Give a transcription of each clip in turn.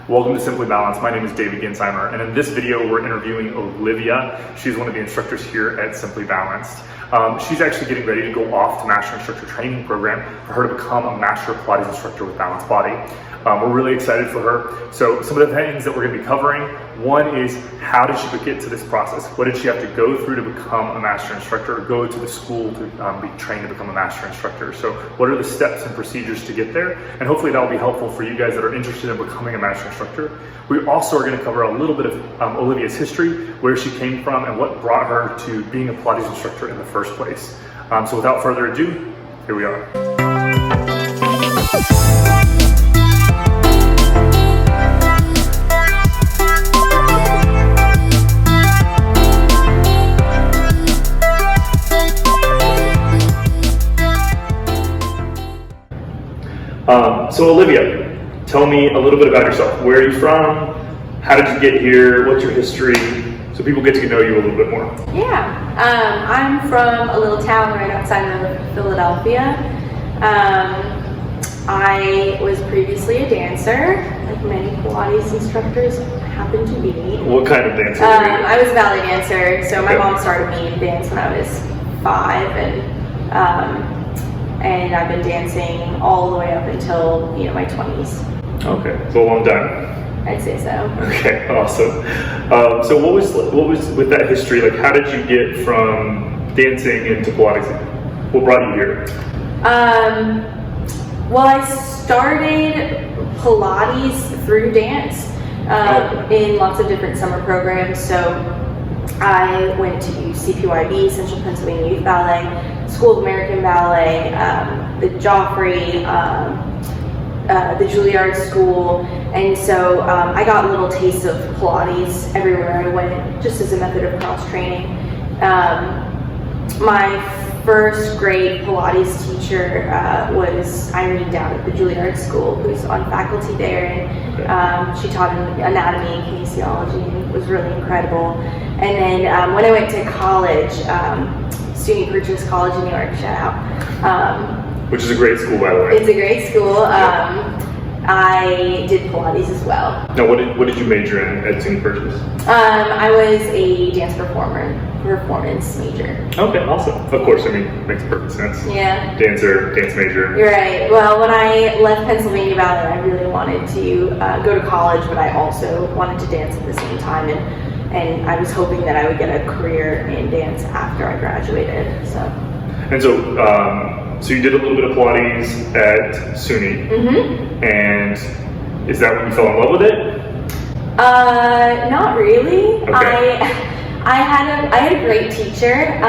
Welcome to Simply Balanced. My name is David Gensheimer, and in this video we're interviewing Olivia. She's one of the instructors here at Simply Balanced. She's actually getting ready to go off to Master Instructor Training Program for her to become a Master Pilates Instructor with Balanced Body. We're really excited for her. So some of the things that we're going to be covering, one is how did she get to this process? What did she have to go through to become a Master Instructor or go to the school to be trained to become a Master Instructor? So what are the steps and procedures to get there? And hopefully that will be helpful for you guys that are interested in becoming a Master Instructor. We also are going to cover a little bit of Olivia's history, where she came from and what brought her to being a Pilates instructor in the first place. So without further ado, here we are. So Olivia, tell me a little bit about yourself. Where are you from? How did you get here? What's your history? So people get to know you a little bit more. Yeah, I'm from a little town right outside of Philadelphia. I was previously a dancer, like many Pilates instructors happen to be. What kind of dancer were you? I was a ballet dancer, so my mom started me in dance when I was 5, and I've been dancing all the way up until my 20s. Okay, so a long time. I'd say so. Okay, awesome. So what was with that history? Like, how did you get from dancing into Pilates? What brought you here? Well, I started Pilates through dance in lots of different summer programs. So I went to CPYB, Central Pennsylvania Youth Ballet, School of American Ballet, the Joffrey, the Juilliard School, and so I got little tastes of Pilates everywhere I went, just as a method of cross-training. My first grade Pilates teacher was Irene down at the Juilliard School, who's on faculty there, and she taught anatomy and kinesiology, and was really incredible. And then when I went to college, SUNY Purchase College in New York, shout out. Which is a great school, by the way. It's a great school. I did Pilates as well. Now, what did you major in at SUNY Purchase? I was a dance performance major. Okay, awesome. Of course, I mean, makes perfect sense. Yeah. Dance major. You're right. Well, when I left Pennsylvania Ballet, I really wanted to go to college, but I also wanted to dance at the same time, and I was hoping that I would get a career in dance after I graduated. And so you did a little bit of Pilates at SUNY, and is that when you fell in love with it? Not really. Okay. I had a great teacher,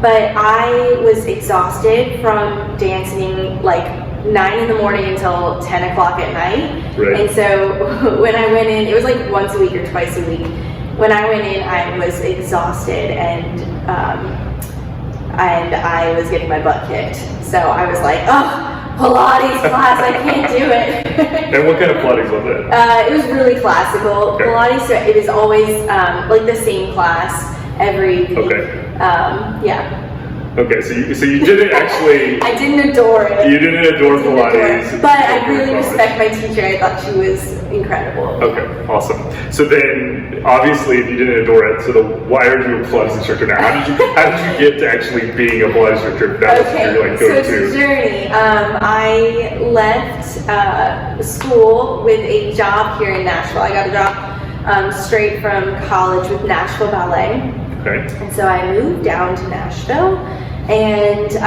but I was exhausted from dancing like 9 in the morning until 10 o'clock at night. Right. And so when I went in, it was like once a week or twice a week. When I went in, I was exhausted and I was getting my butt kicked. So I was like, oh, Pilates class, I can't do it. And what kind of Pilates was it? It was really classical. Okay. Pilates, it was always like the same class every week. Okay. Yeah. Okay, so you didn't actually... I didn't adore it. You didn't adore Pilates. But I really respect my teacher. I thought she was incredible. Okay, awesome. So then, obviously, if you didn't adore it, so why are you a Pilates instructor now? How did you get to actually being a Pilates instructor? That was your So it's a journey. I left school with a job here in Nashville. I got a job straight from college with Nashville Ballet. Okay. And so I moved down to Nashville, and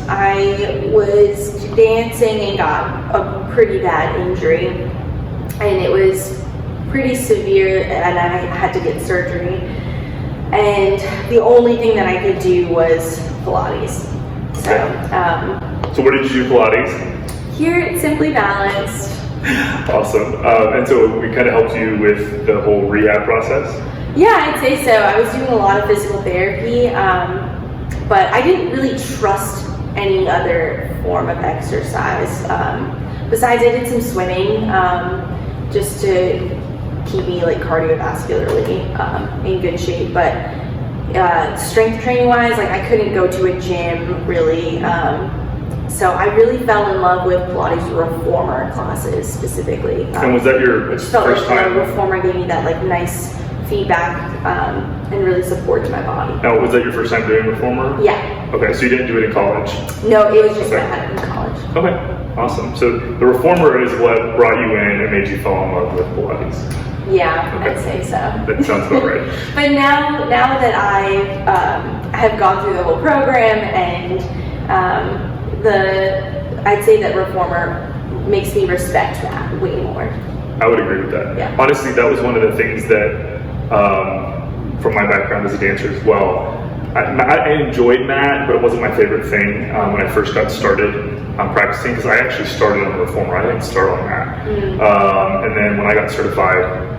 I was dancing and got a pretty bad injury, and it was pretty severe, and I had to get surgery, and the only thing that I could do was Pilates. So where did you do Pilates? Here at Simply Balanced. Awesome. And so we kind of helped you with the whole rehab process? Yeah, I'd say so. I was doing a lot of physical therapy, but I didn't really trust any other form of exercise. Besides, I did some swimming just to keep me like cardiovascularly in good shape. But strength training wise, like I couldn't go to a gym really So I really fell in love with Pilates reformer classes specifically. And was that your Felt first like time? the reformer gave me that like nice feedback and really support to my body. Now, was that your first time doing reformer? Yeah. Okay, so you didn't do it in college? No, it was just Okay. that in college. Okay, awesome. So the reformer is what brought you in and made you fall in love with Pilates. Yeah, Okay. I'd say so. That sounds about right. But now that I have gone through the whole program and I'd say that reformer makes me respect that way more. I would agree with that. Yeah. Honestly, that was one of the things that, from my background as a dancer as well, I enjoyed mat, but it wasn't my favorite thing when I first got started practicing, because I actually started on the reformer. I didn't start on mat. And then when I got certified,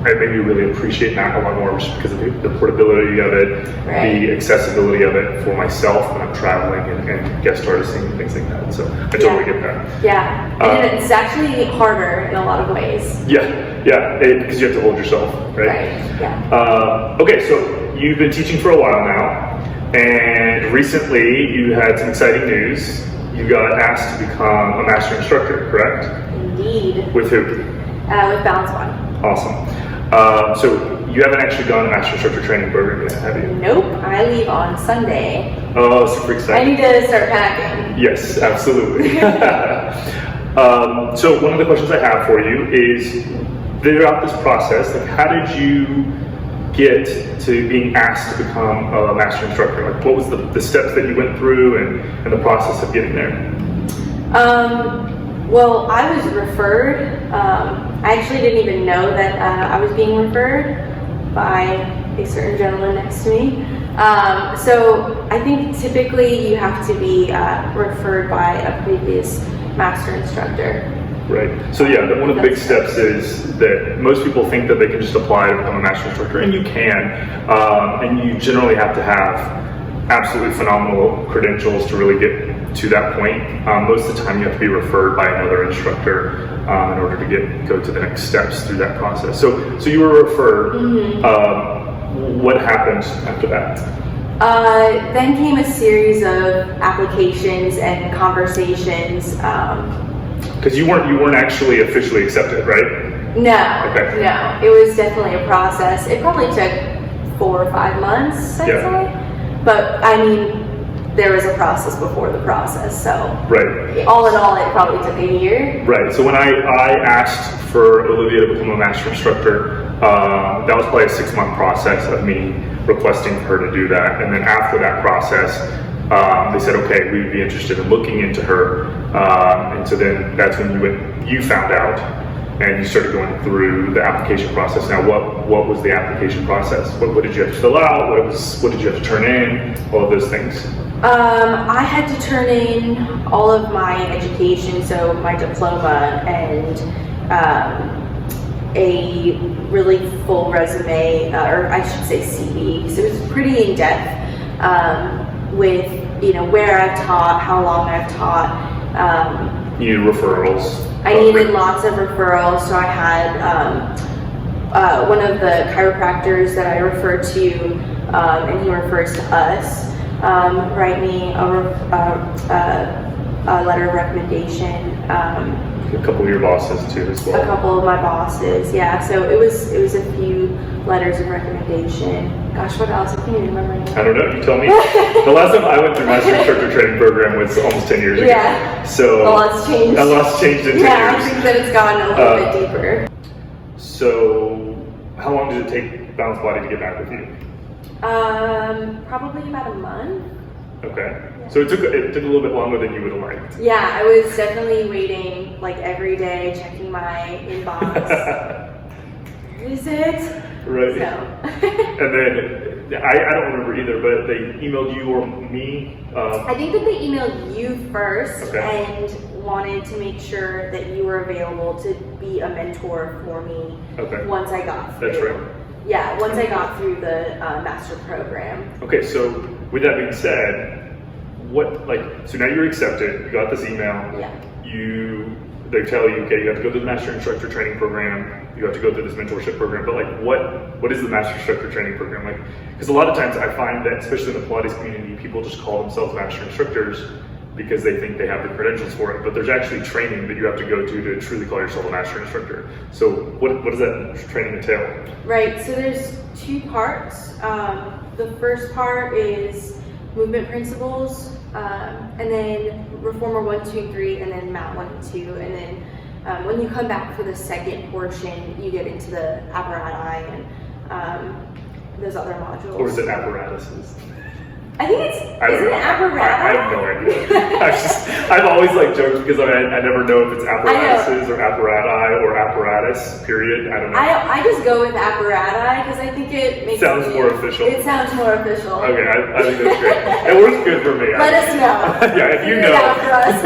it made me really appreciate mat a lot more just because of the portability of it, the accessibility of it for myself when I'm traveling and guest artisting and things like that. So I totally get that. Yeah, and it's actually harder in a lot of ways. Yeah, because you have to hold yourself, right? Right, yeah. Okay, so you've been teaching for a while now, and recently you had some exciting news. You got asked to become a master instructor, correct? Indeed. With who? With Balance Body. Awesome. So you haven't actually done a master instructor training program yet, have you? Nope, I leave on Sunday. Oh, super I exciting. need to start packing. Yes, absolutely. So one of the questions I have for you is, throughout this process, like, how did you get to being asked to become a master instructor? Like, what was the steps that you went through and the process of getting there? Well, I was referred. I actually didn't even know that I was being referred by a certain gentleman next to me. So I think typically you have to be referred by a previous master instructor. Right. So yeah, one of the big steps is that most people think that they can just apply to become a master instructor, and you can, and you generally have to have absolutely phenomenal credentials to really get to that point. Most of the time you have to be referred by another instructor in order to go to the next steps through that process. So you were referred. What happened after that? Then came a series of applications and conversations. Because you weren't actually officially accepted, right? No, Okay. no. It was definitely a process. It probably took 4 or 5 months, I'd say. But I mean, there was a process before the process, so right. All in all, it probably took a year. Right. So when I asked for Olivia to become a master instructor, that was probably a 6-month process of me requesting for her to do that. And then after that process, they said, okay, we'd be interested in looking into her. And so then that's when you found out and you started going through the application process. Now, what was the application process? What did you have to fill out? What did you have to turn in? All of those things. I had to turn in all of my education, so my diploma and a really full resume, or I should say CV, because it was pretty in depth with where I've taught, how long I've taught. You need referrals. I needed lots of referrals, so I had one of the chiropractors that I referred to, and he refers to us, write me a letter of recommendation. A couple of your bosses too, as well. A couple of my bosses, yeah. So it was a few letters of recommendation. Gosh, what else? I can't even remember anymore. I don't know. You tell me. The last time I went through Master Instructor Training Program was almost 10 years ago. Yeah. So a lot's changed. A lot's changed in 10 years. Yeah, I think that it's gone a little bit deeper. So, how long did it take Balance Body to get back with you? Probably about a month. Okay. So it took a little bit longer than you would have liked. Yeah, I was definitely waiting like every day, checking my inbox. Where is it? Right. So. And then I don't remember either, but they emailed you or me. I think that they emailed you first, okay. and wanted to make sure that you were available to be a mentor for me. Okay. Once I got through. That's right. Yeah, once I got through the master program. Okay, so with that being said, so now you're accepted, you got this email. Yeah. They tell you, okay, you have to go through the Master Instructor Training Program, you have to go through this mentorship program, but like what is the Master Instructor Training Program? Like, because a lot of times I find that, especially in the Pilates community, people just call themselves Master Instructors, because they think they have the credentials for it, but there's actually training that you have to go to truly call yourself a master instructor. So what does that training entail? Right, so there's 2 parts. The first part is movement principles, and then reformer 1, 2, 3, and then mat 1 and 2, and then when you come back for the second portion, you get into the apparati and those other modules. Or is it apparatuses? I think it's, isn't it apparatus? I have no idea. I've always like joked because I never know if it's apparatuses or apparati or apparatus, period. I don't know. I just go with apparati because I think it makes sounds more official. It sounds more official. Okay, I think that's great. It works good for me. Let us know. Yeah, if you know. After us.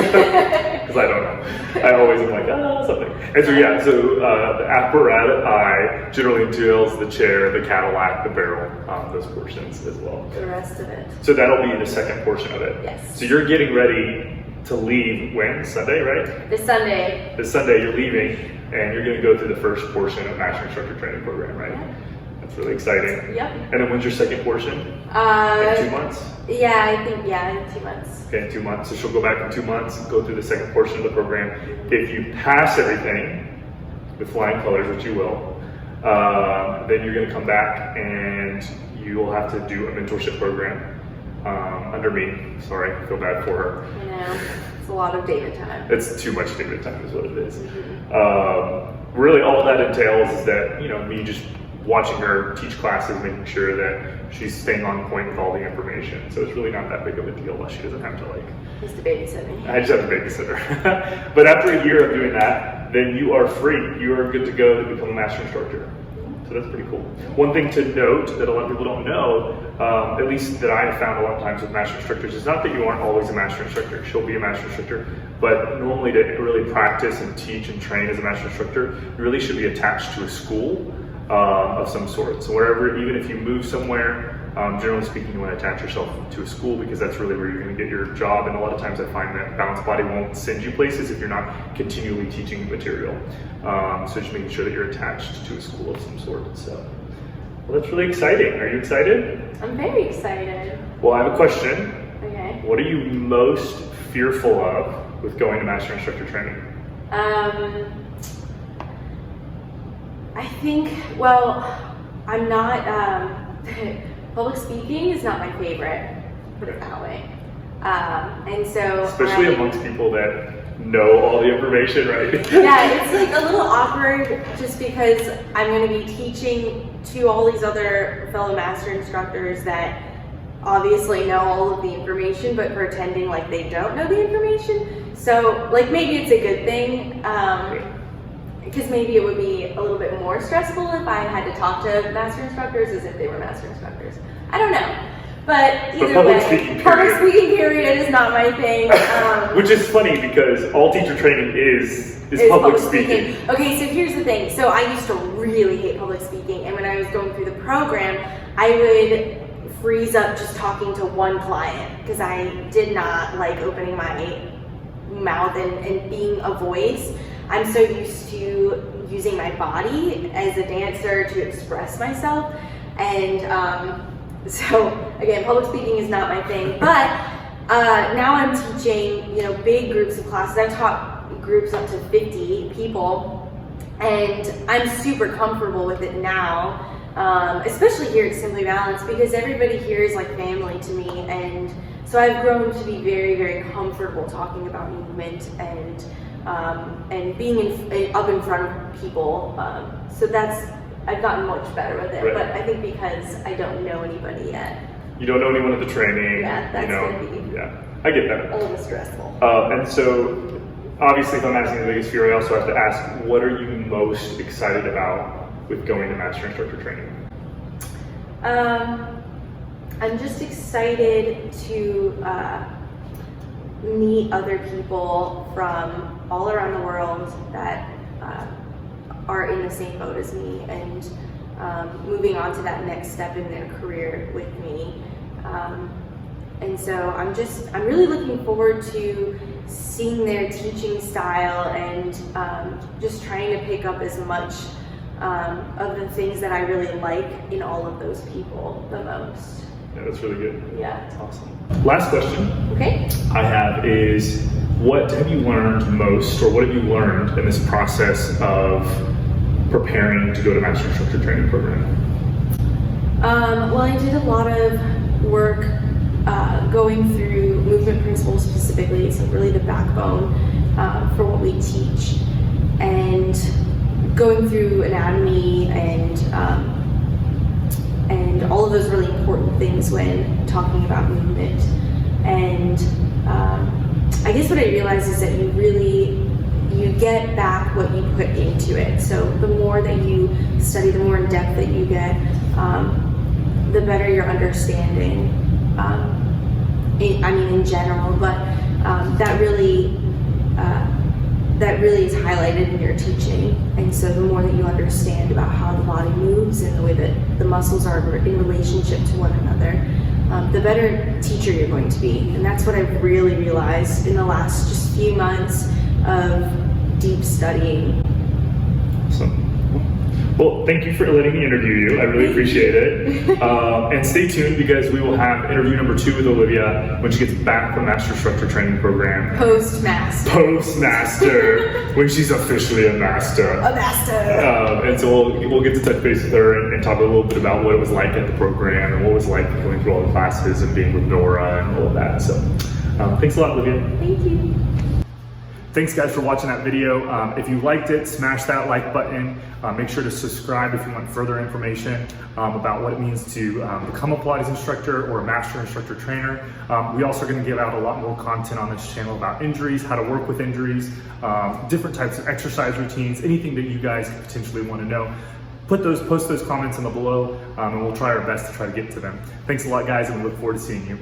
Because I don't know. I always am like, something. And so yeah, so the apparati generally entails the chair, the Cadillac, the barrel, those portions as well. The rest of it. So that'll be the second portion of it. Yes. So you're getting ready to leave when? Sunday, right? This Sunday. This Sunday you're leaving and you're going to go through the first portion of Master Instructor Training Program, right? Yeah. That's really exciting. Yep. And then when's your second portion? In 2 months? Yeah, I think, in 2 months. Okay, in 2 months. So she'll go back in 2 months, go through the second portion of the program. If you pass everything with flying colors, which you will, then you're going to come back and you will have to do a mentorship program under me. Sorry, I feel bad for her. I know, it's a lot of data time. It's too much data time is what it is. Really all that entails is that, me just watching her teach classes, making sure that she's staying on point with all the information. So it's really not that big of a deal unless she doesn't have to Just to babysit me. I just have to babysit her. But after a year of doing that, then you are free. You are good to go to become a master instructor. So that's pretty cool. One thing to note that a lot of people don't know, at least that I have found a lot of times with master instructors, is not that you aren't always a master instructor. She'll be a master instructor, but normally to really practice and teach and train as a master instructor, you really should be attached to a school of some sort. So wherever, even if you move somewhere, generally speaking, you want to attach yourself to a school because that's really where you're going to get your job. And a lot of times I find that Balanced Body won't send you places if you're not continually teaching material. So just making sure that you're attached to a school of some sort. So, well, that's really exciting. Are you excited? I'm very excited. Well, I have a question. Okay. What are you most fearful of with going to Master Instructor Training? I think, I'm not, public speaking is not my favorite, put it that way. And so especially amongst people that know all the information, right? Yeah, it's like a little awkward just because I'm going to be teaching to all these other fellow master instructors that obviously know all of the information, but pretending like they don't know the information. So maybe it's a good thing. Because maybe it would be a little bit more stressful if I had to talk to master instructors as if they were master instructors. I don't know. But either way, public speaking period is not my thing. Which is funny because all teacher training is public speaking. Okay, so here's the thing. So I used to really hate public speaking, and when I was going through the program, I would freeze up just talking to one client because I did not like opening my mouth and being a voice. I'm so used to using my body as a dancer to express myself, and so again, public speaking is not my thing. But now I'm teaching, big groups of classes. I've taught groups up to 50 people, and I'm super comfortable with it now, especially here at Simply Balanced because everybody here is like family to me, and so I've grown to be very, very comfortable talking about movement and being up in front of people. So I've gotten much better with it, right. But I think because I don't know anybody yet. You don't know anyone at the training. Yeah, that's gonna be I get that. A little stressful. And so, obviously if I'm asking the biggest fear, I also have to ask, what are you most excited about with going to Master Instructor Training? I'm just excited to meet other people from all around the world that are in the same boat as me and moving on to that next step in their career with me. And so I'm really looking forward to seeing their teaching style and just trying to pick up as much of the things that I really like in all of those people the most. Yeah, that's really good. Yeah. That's awesome. Last question Okay. I have is, what have you learned most, or what have you learned in this process of preparing to go to Master Instructor Training Program? Well, I did a lot of work going through movement principles specifically, so really the backbone for what we teach, and going through anatomy and all of those really important things when talking about movement. And I guess what I realized is that you get back what you put into it. So the more that you study, the more in depth that you get, the better your understanding. In general, but that really is highlighted in your teaching. And so the more that you understand about how the body moves and the way that the muscles are in relationship to one another, the better teacher you're going to be. And that's what I've really realized in the last just few months of deep studying. Awesome. Well, thank you for letting me interview you. I really appreciate it. And stay tuned, because we will have interview number 2 with Olivia when she gets back from Master Instructor Training Program. Postmaster. Postmaster, when she's officially a master. A master. And so we'll get to touch base with her and talk a little bit about what it was like at the program and what it was like going through all the classes and being with Nora and all of that. So thanks a lot, Olivia. Thank you. Thanks guys for watching that video. If you liked it, smash that like button. Make sure to subscribe if you want further information about what it means to become a Pilates instructor or a Master Instructor Trainer. We also are going to give out a lot more content on this channel about injuries, how to work with injuries, different types of exercise routines, anything that you guys could potentially want to know. Post those comments in the below, and we'll try our best to try to get to them. Thanks a lot guys, and we look forward to seeing you.